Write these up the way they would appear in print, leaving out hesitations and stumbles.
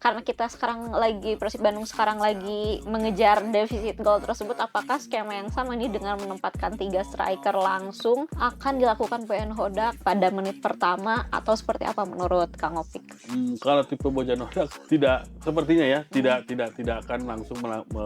karena kita sekarang lagi Persib Bandung sekarang lagi mengejar defisit gol tersebut, apakah skema yang sama nih dengan menempatkan 3 striker langsung akan dilakukan PN Hodak pada menit pertama atau seperti apa menurut Kang Opik? Kalau tipe Bojan Hodak tidak sepertinya ya, Mhm. tidak akan langsung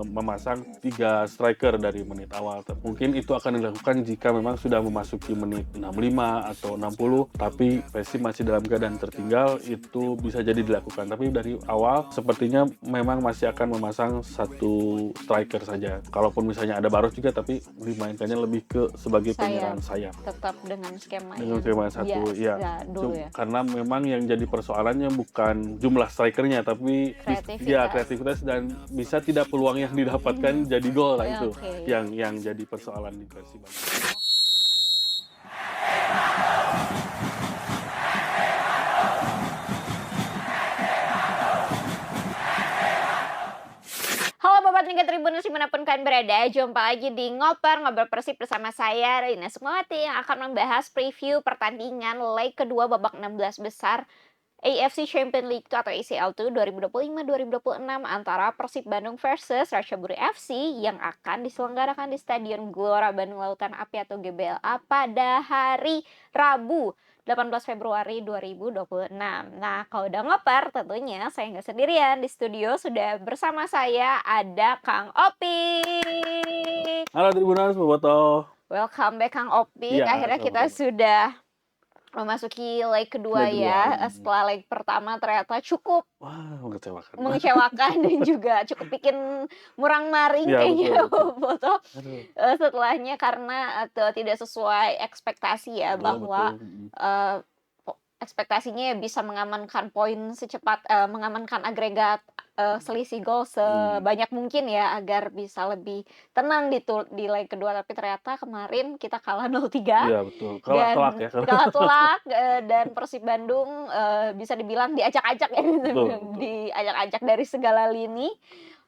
memasang 3 striker dari menit awal. Mungkin itu akan dilakukan jika memang sudah memasuki menit 65 atau 60, tapi Persib masih dalam keadaan tertinggal, itu bisa jadi dilakukan. Tapi dari awal sepertinya memang masih akan memasang 1 striker saja. Kalaupun misalnya ada Baros juga, tapi dimainkannya lebih ke sebagai Saya penyerang sayap. tetap dengan skema Dengan yang skema 1, ya. biasa dulu ya, Karena memang yang jadi persoalannya bukan jumlah strikernya, tapi kreativitas. kreativitas dan bisa tidak peluang yang didapatkan jadi gol. Nah Ya, itu oke. yang jadi persoalan di Persib Bandung. Halo Bapak Tingkat Tribuners dimanapun kalian berada, jumpa lagi di Ngobrol Persib bersama saya Rina Sukmawati yang akan membahas preview pertandingan leg kedua babak 16 besar AFC Champions League atau ACL 2025-2026 antara Persib Bandung versus Ratchaburi FC yang akan diselenggarakan di Stadion Gelora Bandung Lautan Api atau GBLA pada hari Rabu 18 Februari 2026. Nah, kalau udah ngoper, tentunya saya nggak sendirian. Di studio sudah bersama saya ada Kang Opik. Halo Tribuners, Bobotoh. Welcome back Kang Opik. Iya, Akhirnya kita sama-sama. sudah memasuki leg kedua Leg kedua, ya. Setelah leg pertama ternyata cukup wah mengecewakan. mengecewakan dan juga cukup bikin murang-maring Iya, betul kayaknya betul. Bobotoh, Aduh, setelahnya karena, tidak sesuai ekspektasi ya betul betul, bahwa, eee, ekspektasinya ya bisa mengamankan poin mengamankan agregat, selisih gol mhm. sebanyak mungkin ya agar bisa lebih tenang di leg kedua, tapi ternyata kemarin kita kalah 0-3 Iya betul, kalah telak dan ya. kalah telak, dan Persib Bandung, bisa dibilang diacak-acak ya, bisa Betul bilang betul. diacak-acak dari segala lini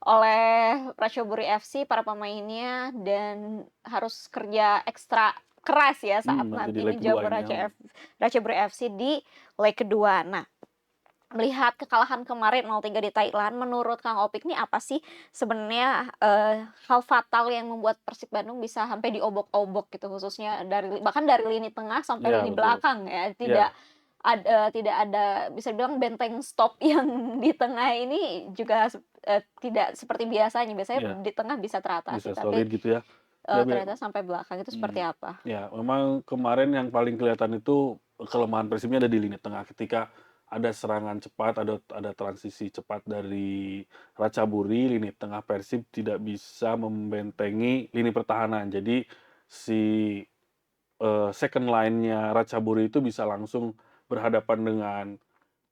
oleh Ratchaburi FC, para pemainnya, dan harus kerja ekstra keras ya saat Nanti di nanti leg kedua menjamu ini ya. Ratchaburi FC di leg kedua. Nah, melihat kekalahan kemarin 0-3 di Thailand, menurut Kang Opik nih apa sih sebenarnya, hal fatal yang membuat Persib Bandung bisa sampai diobok-obok gitu, khususnya bahkan dari lini tengah sampai Iya lini betul. belakang ya, Iya. tidak ada bisa dibilang benteng stop yang di tengah ini juga tidak seperti biasanya. Biasanya Iya, di tengah bisa teratasi, bisa tapi, solid gitu ya. Ya ternyata sampai belakang itu seperti mmm, apa? ya memang kemarin yang paling kelihatan itu kelemahan Persibnya ada di lini tengah ketika ada serangan cepat, ada transisi cepat dari Ratchaburi, lini tengah Persib tidak bisa membentengi lini pertahanan. Jadi si, second line-nya Ratchaburi itu bisa langsung berhadapan dengan,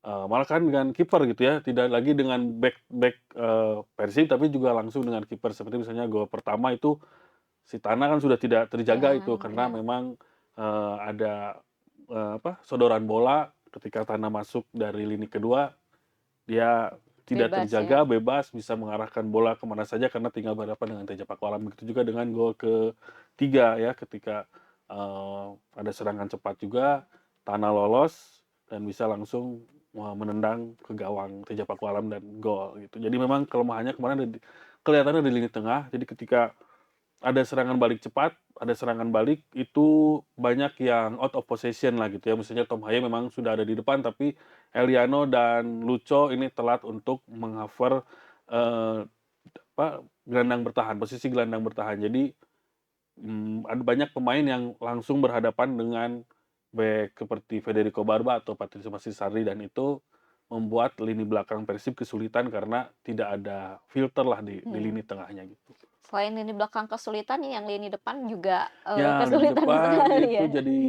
malah kan dengan kiper gitu ya, tidak lagi dengan back-back, Persib, tapi juga langsung dengan kiper. Seperti misalnya gol pertama itu si Tana kan sudah tidak Iya terjaga itu karena iya, memang, ada, sodoran bola ketika Tana masuk dari lini kedua, dia tidak bebas ya. terjaga, bebas, bisa mengarahkan bola kemana saja karena tinggal berhadapan dengan Teja Pakualam. Begitu juga dengan gol ketiga ya, ketika, ada serangan cepat juga, Tana lolos dan bisa langsung, menendang ke gawang Teja Pakualam dan gol gitu. Jadi memang kelemahannya kemarin kelihatannya di lini tengah, jadi ketika ada serangan balik cepat, ada serangan balik, itu banyak yang out of possession lah gitu ya. Misalnya Tom Haye memang sudah ada di depan, tapi Eliano dan Lucho ini telat untuk meng-cover, eee, gelandang bertahan, posisi gelandang bertahan. Jadi, ada banyak pemain yang langsung berhadapan dengan bek seperti Federico Barba atau Patrycja Masisardi dan itu membuat lini belakang Persib kesulitan karena tidak ada filter lah di Mhm. lini tengahnya gitu. Selain lini belakang kesulitan nih, yang lini depan juga, Ya, lini kesulitan depan sekali itu ya. jadi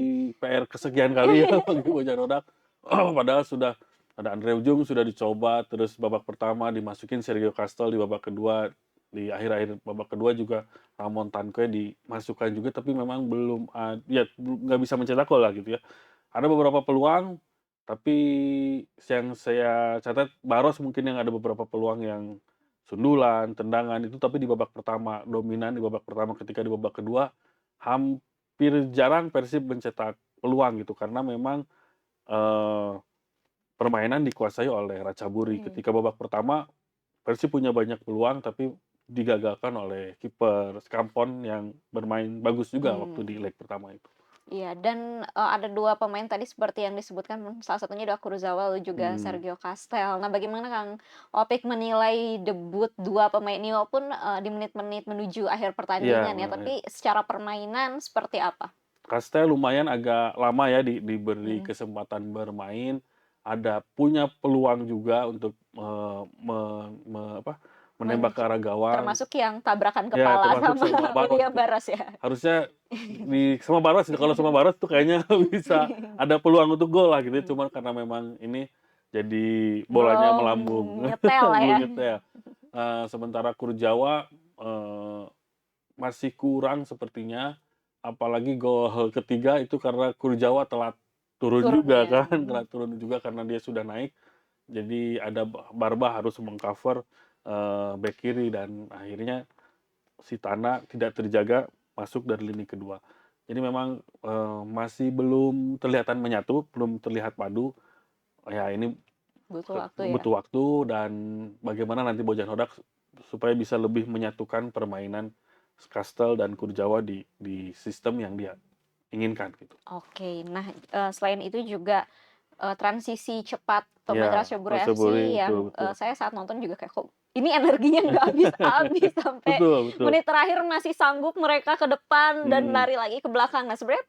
PR kesekian kali ya bagi Bojan Hodak. Padahal sudah ada Andre Ujung sudah dicoba, terus babak pertama dimasukin Sergio Castel, di babak kedua, di akhir-akhir babak kedua juga Ramon Tanque dimasukkan juga, tapi memang belum ya nggak bisa mencetak gol lah gitu ya. Ada beberapa peluang, tapi yang saya catat Baros mungkin yang ada beberapa peluang yang sundulan, tendangan itu tapi di babak pertama dominan, di babak pertama ketika di babak kedua hampir jarang Persib mencetak peluang gitu karena memang, eee, permainan dikuasai oleh Ratchaburi. Mmm. Ketika babak pertama, Persib punya banyak peluang tapi digagalkan oleh kiper Scampon yang bermain bagus juga waktu di Mmm. leg pertama itu. Iya dan, ada 2 pemain tadi seperti yang disebutkan, salah satunya adalah Kurzawa lalu juga Mhm. Sergio Castel. Nah, bagaimana Kang Opik menilai debut 2 pemain ini walaupun, di menit-menit menuju akhir Iya, pertandingan ya, iya. tapi secara permainan seperti apa? Castel lumayan agak lama ya diberi Mhm. kesempatan bermain, ada punya peluang juga untuk, me me apa, menembak ke Mence arah gawang. Termasuk yang tabrakan Ya kepala termasuk sama sama Barros William tuh. Barros ya? Harusnya sama Barros, kalau sama Barros tuh kayaknya bisa ada peluang untuk gol lah gitu ya, Mhm. cuman karena memang ini jadi bolanya Belum melambung, nyetel lah belum ya? nyetel. Sementara Kurzawa, eee, masih kurang sepertinya, apalagi gol ketiga itu karena Kurzawa telat turun juga Turunnya, kan, mhm. telat turun juga karena dia sudah naik, jadi ada Barba harus meng-cover, bek kiri dan akhirnya si Tana tidak terjaga masuk dari lini kedua. Jadi memang, masih belum kelihatan menyatu, belum terlihat padu. Ya ini Butuh waktu ya? butuh waktu dan bagaimana nanti Bojan Hodak supaya bisa lebih menyatukan permainan Kastel dan Kurzawa di sistem yang dia inginkan gitu. Oke. Nah, selain itu juga, transisi cepat pemain Ya, Ratchaburi Ratchaburi, FC betul, yang, betul. saya saat nonton juga kayak, "Kok ini energinya nggak habis-habis sampai Betul, betul. menit terakhir masih sanggup mereka ke depan dan Mhm. lari lagi ke belakang." Nah, sebenarnya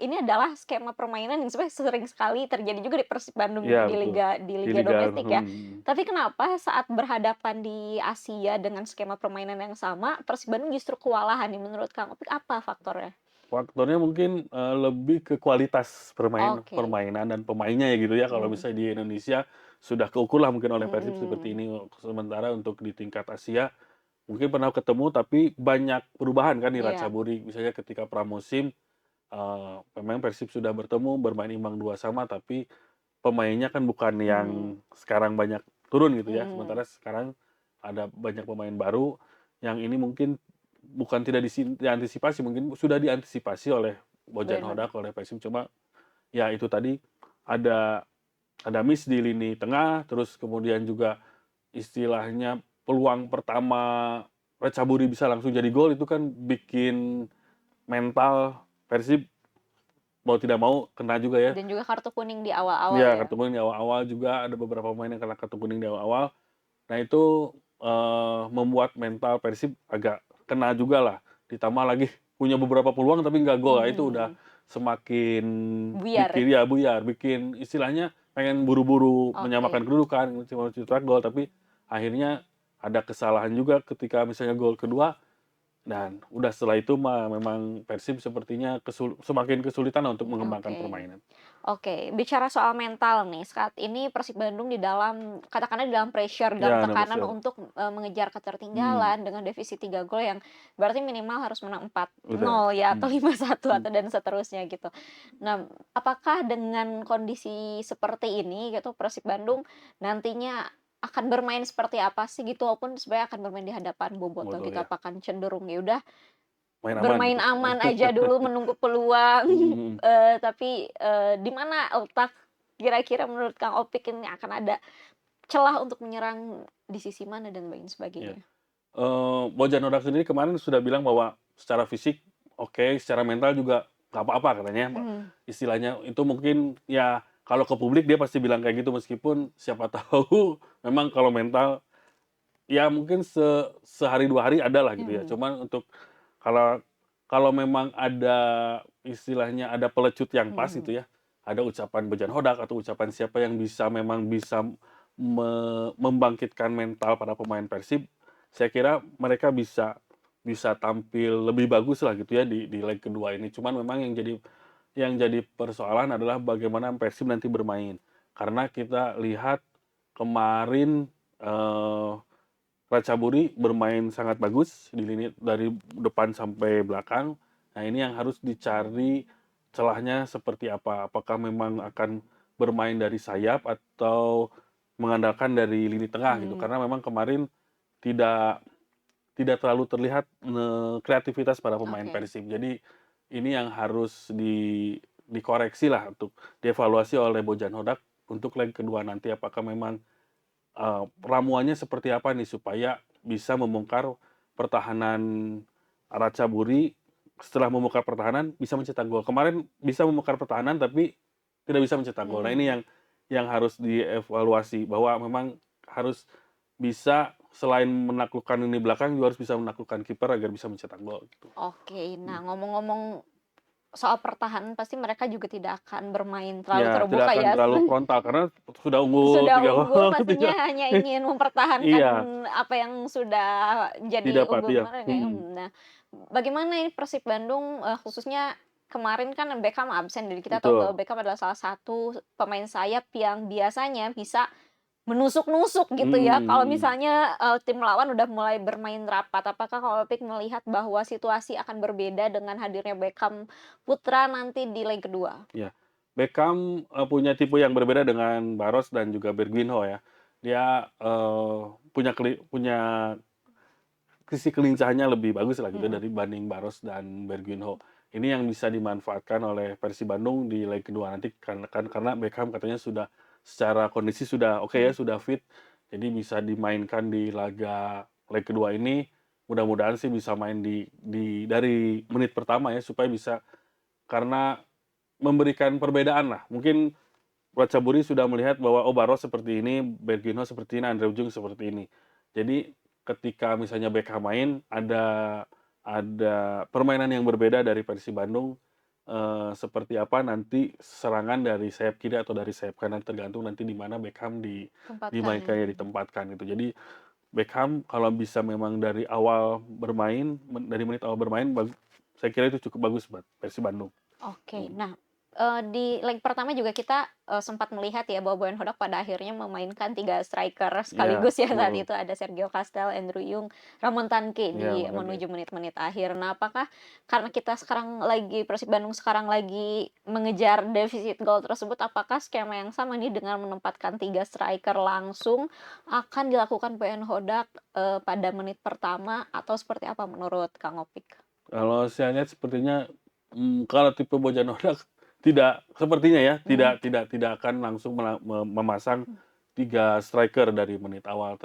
ini adalah skema permainan yang sebenarnya sering sekali terjadi juga di Persib Bandung Iya di betul. Di liga liga domestik ya. mhm. Tapi kenapa saat berhadapan di Asia dengan skema permainan yang sama, Persib Bandung justru kewalahan nih menurut Kang Opik apa faktornya? Faktornya mungkin, lebih ke kualitas Oke. permainan dan pemainnya ya gitu ya, kalau Mhm. misalnya di Indonesia sudah keukur lah mungkin oleh Persib seperti Mhm. ini. Sementara untuk di tingkat Asia, mungkin pernah ketemu tapi banyak perubahan kan di Iya. Ratchaburi. Misalnya ketika pramusim, memang Persib sudah bertemu, bermain imbang 2 sama, tapi pemainnya kan bukan yang Mhm. sekarang banyak turun gitu ya. Mhm. Sementara sekarang ada banyak pemain baru, yang ini mungkin bukan tidak diantisipasi, mungkin sudah diantisipasi oleh Bojan Bener. Hodak, oleh Persib. Cuma ya itu tadi, ada miss di lini tengah, terus kemudian juga istilahnya peluang pertama Ratchaburi bisa langsung jadi gol itu kan bikin mental Persib mau tidak mau kena juga ya. Dan juga kartu kuning di awal-awal Iya, ya? kartu kuning di awal-awal juga ada beberapa pemain yang kena kartu kuning di awal-awal. Nah itu, membuat mental Persib agak kena juga lah, ditambah lagi punya beberapa peluang tapi nggak gol. Nah itu udah Mhm. semakin Buyar ya? bikin ya buyar, bikin istilahnya pengen buru-buru menyamakan Oke. kedudukan, cuma cetak gol, tapi akhirnya ada kesalahan juga ketika misalnya gol kedua, dan udah setelah itu mah memang Persib sepertinya semakin kesulitan untuk mengembangkan Oke. permainan. Oke, bicara soal mental nih, saat ini Persib Bandung di dalam katakanlah di dalam pressure, dalam Ya, ada tekanan pressure. untuk, mengejar Mhm, ketertinggalan dengan defisit 3 gol yang berarti minimal harus menang empat udah, nol ya atau mhm, 5-1 mhm, atau dan seterusnya gitu. Nah, apakah dengan kondisi seperti ini gitu Persib Bandung nantinya akan bermain seperti apa sih gitu walaupun sebenarnya akan bermain di hadapan Bobotoh betul gitu, ya, apakah cenderung ya udah main aman bermain gitu. aman aja dulu menunggu peluang, Mhm, mhm. tapi, di mana letak kira-kira menurut Kang Opik ini akan ada celah untuk menyerang di sisi mana dan lain Iya, sebagainya? Bojan Hodak sendiri kemarin sudah bilang bahwa secara fisik oke, secara mental juga nggak apa-apa katanya, Mhm. istilahnya itu mungkin ya kalau ke publik dia pasti bilang kayak gitu meskipun siapa tahu memang kalau mental ya mungkin sehari 2 hari ada lah gitu ya. Mhm. Cuman untuk kalau kalau memang ada istilahnya ada pelecut yang pas Mhm. gitu ya, ada ucapan Bojan Hodak atau ucapan siapa yang memang bisa membangkitkan mental para pemain Persib, saya kira mereka bisa bisa tampil lebih bagus lah gitu ya di leg kedua ini. Cuman memang yang jadi persoalan adalah bagaimana Persib nanti bermain. Karena kita lihat kemarin, Ratchaburi bermain sangat bagus di lini dari depan sampai belakang. Nah, ini yang harus dicari celahnya seperti apa. Apakah memang akan bermain dari sayap atau mengandalkan dari lini tengah gitu. Mhm. Karena memang kemarin tidak tidak terlalu terlihat, kreativitas para pemain Oke. Persib. Jadi ini yang harus dikoreksi lah untuk dievaluasi oleh Bojan Hodak untuk leg kedua nanti apakah memang, ramuannya seperti apa nih supaya bisa membongkar pertahanan Ratchaburi, setelah membongkar pertahanan bisa mencetak gol. Kemarin bisa membongkar pertahanan tapi tidak bisa mencetak gol. Nah ini Mhm. yang harus dievaluasi bahwa memang harus bisa selain menaklukkan lini belakang juga harus bisa menaklukkan kiper agar bisa mencetak gol gitu. Oke. Mmm. Nah, ngomong-ngomong soal pertahanan pasti mereka juga tidak akan bermain terlalu Ya tidak terbuka akan ya. terlalu frontal karena sudah unggul Sudah 3-0 unggul gitu ya. pastinya hanya ingin mempertahankan Iya, apa yang sudah jadi didapat unggul iya, kemarin ya. mhm, Nah, bagaimana ini Persib Bandung, khususnya kemarin kan Beckham absen, jadi kita tahu bahwa betul, Beckham adalah salah satu pemain sayap yang biasanya bisa menusuk-nusuk gitu ya, mhm kalau mhm. misalnya, tim lawan udah mulai bermain rapat. Apakah Kak Opik melihat bahwa situasi akan berbeda dengan hadirnya Beckham Putra nanti di leg kedua? Iya. Beckham, punya tipe yang berbeda dengan Barros dan juga Bergwinho ya. Dia, punya sisi kelincahannya lebih bagus lah gitu Mhm, dibanding Barros dan Bergwinho. Ini yang bisa dimanfaatkan oleh Persib Bandung di leg kedua nanti karena Beckham katanya sudah secara kondisi sudah oke ya, mhm. sudah fit. Jadi bisa dimainkan di laga leg kedua ini. Mudah-mudahan sih bisa main dari menit pertama ya supaya bisa karena memberikan perbedaan lah. Mungkin Ratchaburi sudah melihat bahwa, oh Barros seperti ini, Bergwinho seperti ini, Andre Ujung seperti ini. Jadi ketika misalnya Beckham main, ada permainan yang berbeda dari Persib Bandung, seperti apa nanti serangan dari sayap kiri atau dari sayap kanan, tergantung nanti di mana Beckham Tempatkan ya. dimainkan ya, ditempatkan gitu. Jadi Beckham kalau bisa memang dari awal bermain, dari menit awal bermain, saya kira itu cukup bagus buat Persib Bandung. Oke. Mhm, Nah, di leg pertama juga kita, sempat melihat ya bahwa Boyan Hodak pada akhirnya memainkan 3 striker iya, sekaligus ya saat mhm, itu ada Sergio Castel, Andrew Yung, Ramon Tanque iya di makanya. menuju menit-menit akhir. Nah, apakah karena kita sekarang lagi Persib Bandung sekarang lagi mengejar defisit gol tersebut, apakah skema yang sama nih dengan menempatkan 3 striker langsung akan dilakukan Boyan Hodak, pada menit pertama atau seperti apa menurut Kang Opik? Kalau saya lihat sepertinya, kalau tipe Bojanovic sepertinya ya, Mmm, tidak akan langsung memasang 3 striker dari menit awal.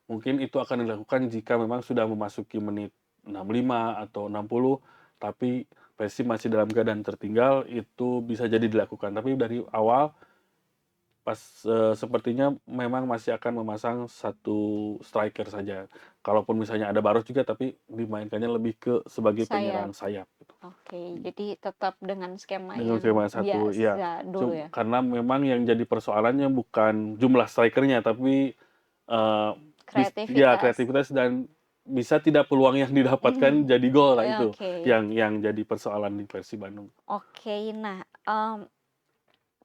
Mungkin itu akan dilakukan jika memang sudah memasuki menit 65 atau 60, tapi Persib masih dalam keadaan tertinggal, itu bisa jadi dilakukan. Tapi dari awal pas, sepertinya memang masih akan memasang satu striker saja. Kalaupun misalnya ada Barros juga, tapi dimainkannya lebih ke sebagai sayap. penyerang sayap gitu. Oke, jadi tetap dengan skema Dengan yang skema 1 iya. biasa dulu ya? Karena memang yang jadi persoalannya bukan jumlah striker-nya, tapi, Kreativitas. kreativitas dan bisa tidak peluang yang didapatkan jadi gol. Nah itu Oke. yang jadi persoalan di Persib Bandung. Oke, nah,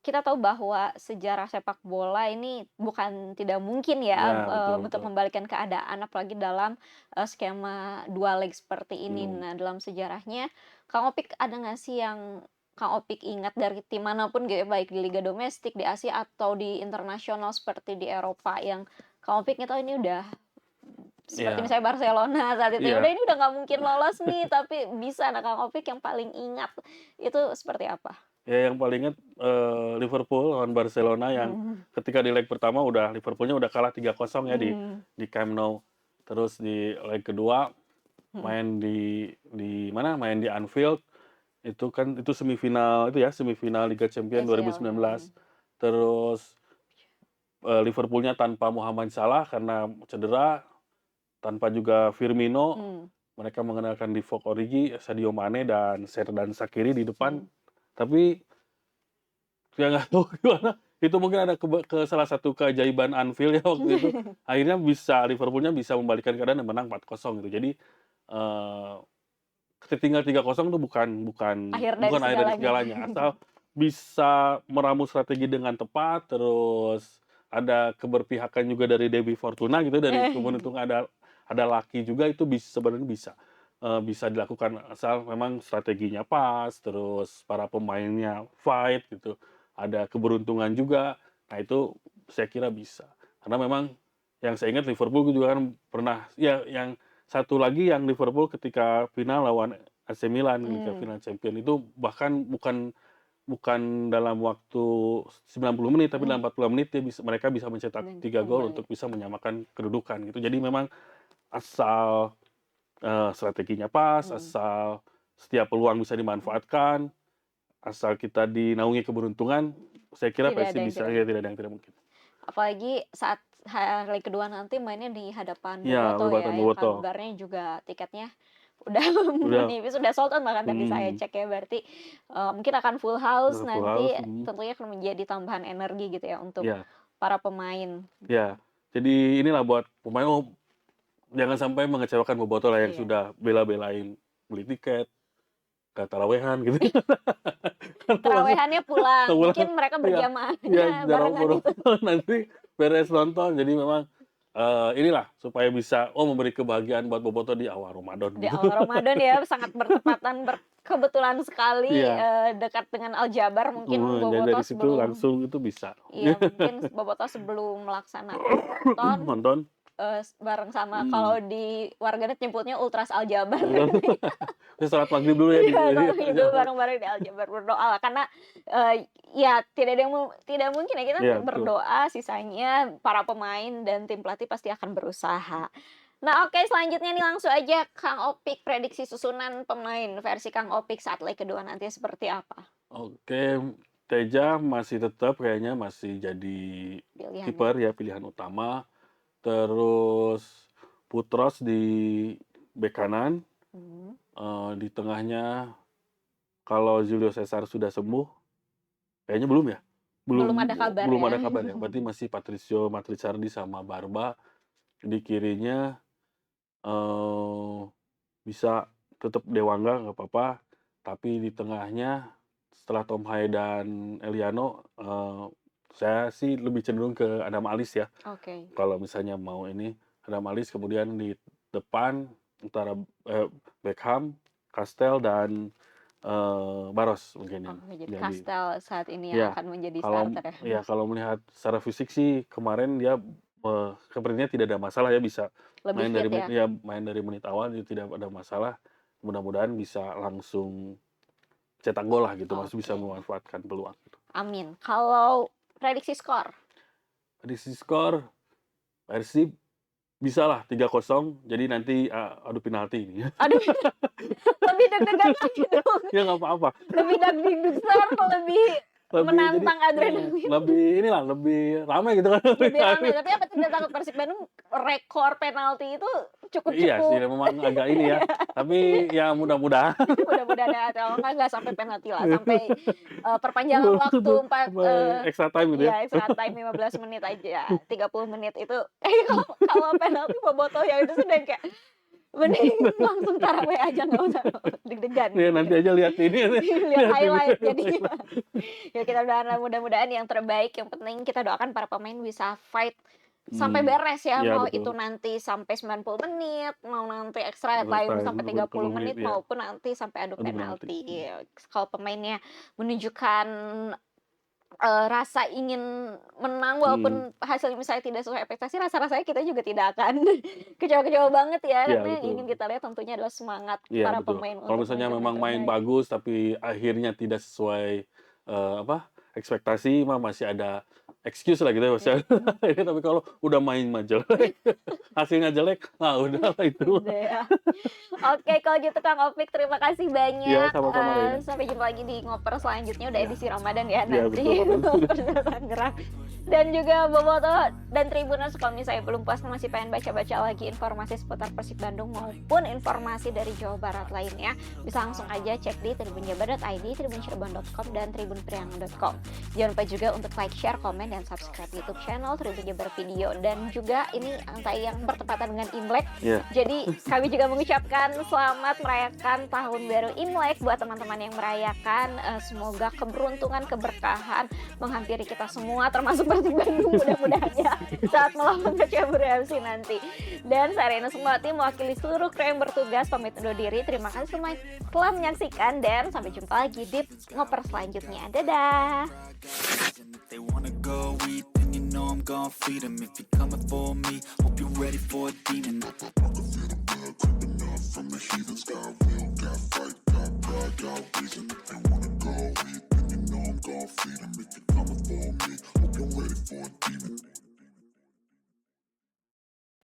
kita tahu bahwa sejarah sepak bola ini bukan tidak mungkin Iya ya, betul untuk betul. membalikkan keadaan apalagi dalam, skema dua leg seperti ini. Mhm. Nah, dalam sejarahnya Kang Opik ada nggak sih yang Kang Opik ingat dari tim manapun gitu ya, baik di liga domestik, di Asia, atau di internasional seperti di Eropa yang Kang Opik nya tahu ini udah seperti Iya misalnya Barcelona saat itu, ya udah iya. ini udah nggak mungkin lolos nih, tapi bisa. Nah, Kang Opik yang paling ingat itu seperti apa? Ya yang paling inget, Liverpool lawan Barcelona yang Mhm, ketika di leg pertama Liverpoolnya udah kalah 3-0 ya mhm, di Camp Nou. Terus di leg kedua mhm. main di mana, main di Anfield, itu semifinal itu ya, semifinal Liga Champions ACL, 2019. Terus, Liverpool-nya tanpa Mohamed Salah karena cedera, tanpa juga Firmino, mmm, mereka mengandalkan Divock Origi, Sadio Mane, dan Xherdan Shaqiri di depan. mhm. Tapi ya nggak tahu gimana, itu mungkin ada salah satu keajaiban Anfield ya waktu itu, akhirnya Liverpool-nya bisa membalikkan keadaan dan menang 4-0 gitu. Jadi, eee ketertinggal 3-0 tuh Akhir dari bukan akhir dari segalanya. segalanya, asal bisa meramu strategi dengan tepat, terus ada keberpihakan juga dari Debbie Fortuna gitu, dari keberuntungan ada laki juga itu sebenarnya bisa, bisa dilakukan asal memang strateginya pas, terus para pemainnya fight gitu, ada keberuntungan juga. Nah itu saya kira bisa, karena memang yang saya ingat Liverpool juga kan pernah ya yang satu lagi yang Liverpool ketika final lawan AC Milan ketika Mmm, final champion itu bahkan bukan bukan dalam waktu 90 menit, tapi Mhm, dalam 40 menit mereka bisa mencetak 3 gol kembali. untuk bisa menyamakan kedudukan gitu. Jadi memang asal, strateginya pas, Mhm, asal setiap peluang bisa mhm. dimanfaatkan, asal kita dinaungi keberuntungan, saya kira Tidak ada Persib yang bisa tidak ya mungkin. tidak ada yang tidak mungkin. Apalagi saat hari kedua nanti mainnya di hadapan Iya, Boboto Batam ya, yang Boboto. kabarnya juga tiketnya udah Udah menipis, udah sold out bahkan tadi saya mhm, cek ya. Berarti, mungkin akan full house udah full nanti, house, mhm, tentunya akan menjadi tambahan energi gitu ya untuk iya para pemain. iya. Jadi inilah buat pemain, jangan sampai mengecewakan Bobotoh lah yang Iya. sudah bela-belain beli tiket, nggak tarawehan gitu. Karena masa Tarawehannya pulang, pulang mungkin mereka iya iya berjamaahnya jarang barengan pulang itu. nanti beres nonton. Jadi memang, inilah supaya bisa, memberi kebahagiaan buat Bobotoh di awal Ramadan Di gitu. awal Ramadan ya, sangat bertepatan, berkebetulan sekali, Iya, dekat dengan Al-Jabar mungkin jadi Boboto dari situ sebelum langsung itu bisa. iya mungkin Boboto sebelum melaksanakan nonton, Nonton, bareng sama mhm, kalau di warganet nyebutnya Ultras Al-Jabar. terus sholat maghrib dulu ya di Iya, kalau gitu Al-Jabar. bareng-bareng di Al-Jabar berdoa lah karena, ya tidak ada yang tidak mungkin ya kita Iya betul. berdoa, sisanya para pemain dan tim pelatih pasti akan berusaha. Nah oke selanjutnya nih langsung aja Kang Opik prediksi susunan pemain versi Kang Opik saat leg kedua nanti seperti apa Oke, Teja masih tetap kayaknya masih jadi pilihannya? kiper ya, pilihan utama. Terus Putros di bek kanan, Mhm, di tengahnya kalau Julio Cesar sudah sembuh, kayaknya belum ya? Belum belum ada kabar belum ya? ada kabar ya, berarti masih Patricio Matrichardi sama Barba. Di kirinya, eee, bisa tetap Dewangga nggak apa-apa, tapi di tengahnya setelah Tom Hai dan Eliano, saya sih lebih cenderung ke Adam Alis ya. Oke. Kalau misalnya mau ini, Adam Alis, kemudian di depan antara, eee, Beckham, Kastel, dan, Barros mungkin yang Oh jadi jadi Kastel saat ini yang ya akan menjadi kalau starter ya? ya kalau melihat secara fisik sih kemarin dia, sepertinya tidak ada masalah ya, bisa Lebih fit ya? main dari menit awal itu tidak ada masalah. Mudah-mudahan bisa langsung cetak gol lah gitu, masih bisa Oke, memanfaatkan peluang gitu. amin. Kalau prediksi skor? Prediksi skor Persib bisalah 3-0, jadi nanti, adu penalti ini. Aduh lebih deg-degan lagi dong. Ya nggak apa-apa. Lebih dagdikduk lebih Lebih jadi menantang adrenalin, lebih inilah, lebih ramai gitu kan. lebih ramai. Tapi apa tidak takut Persib Bandung rekor penalti itu Iya sih cukup-cukup memang agak ini ya, tapi ya mudah-mudahan mudah-mudahan ya kalau nggak sampai penalti lah, sampai, perpanjangan waktu sampai extra time gitu ya. iya extra time 15 menit aja, 30 menit itu kalau kalau penalti Bobotoh ya itu sudah kayak mending langsung tarawih aja nggak usah deg-degan Ya gitu. nanti aja lihat ini, Lihat lihat ini. highlight jadinya. Ya kita doakan mudah-mudahan yang terbaik, yang penting kita doakan para pemain bisa fight sampai Hmm, beres ya, iya mau itu betul. nanti sampai 90 menit, mau nanti extra Extra time time sampai 30 40 menit menit, ya, maupun nanti sampai adu adu penalti. penalti. Kalau pemainnya menunjukkan, rasa ingin menang Mhm, walaupun hasilnya misalnya tidak sesuai ekspektasi, rasa-rasanya kita juga tidak akan kecewa-kecewa banget ya, iya karena yang betul. ingin kita lihat tentunya adalah semangat Iya para betul. pemain Kalau untuk misalnya menunjukkan memang yang main terbaik. bagus tapi akhirnya tidak sesuai, apa, ekspektasi mah masih ada excuse lah gitu ya Mas ya. Mhm. Tapi kalau udah main mah jelek, hasilnya jelek, ah udahlah itu mah. Udah ya. Oke, kalau gitu Kang Opik terima kasih Iya banyak, sama-sama Reina. sampai jumpa lagi di ngoper selanjutnya, udah Iya edisi Ramadan ya iya nanti betul. ngoper Tangerang. Dan juga Bobotoh dan Tribuners kalau misalnya belum puas masih pengen baca-baca lagi informasi seputar Persib Bandung maupun informasi dari Jawa Barat lainnya, bisa langsung aja cek di tribunjabar.id, tribuncirebon.com, dan tribunpriangan.com. Jangan lupa juga untuk like, share, komen, dan subscribe YouTube channel Tribun Jabar Video. Dan juga ini yang bertepatan dengan Imlek, Iya, jadi kami juga mengucapkan selamat merayakan tahun baru Imlek buat teman-teman yang merayakan. Semoga keberuntungan, keberkahan menghampiri kita semua, termasuk Persib Bandung mudah-mudahan ya saat melawan Kecebur FC nanti. Dan saya Rena Sumati mewakili seluruh kru yang bertugas pamit undur diri. Terima kasih semua telah menyaksikan dan sampai jumpa lagi di ngoper selanjutnya. Dadah. And if they wanna go eat, then you know I'm gon' feed 'em. If you're coming for me, hope you're ready for a demon.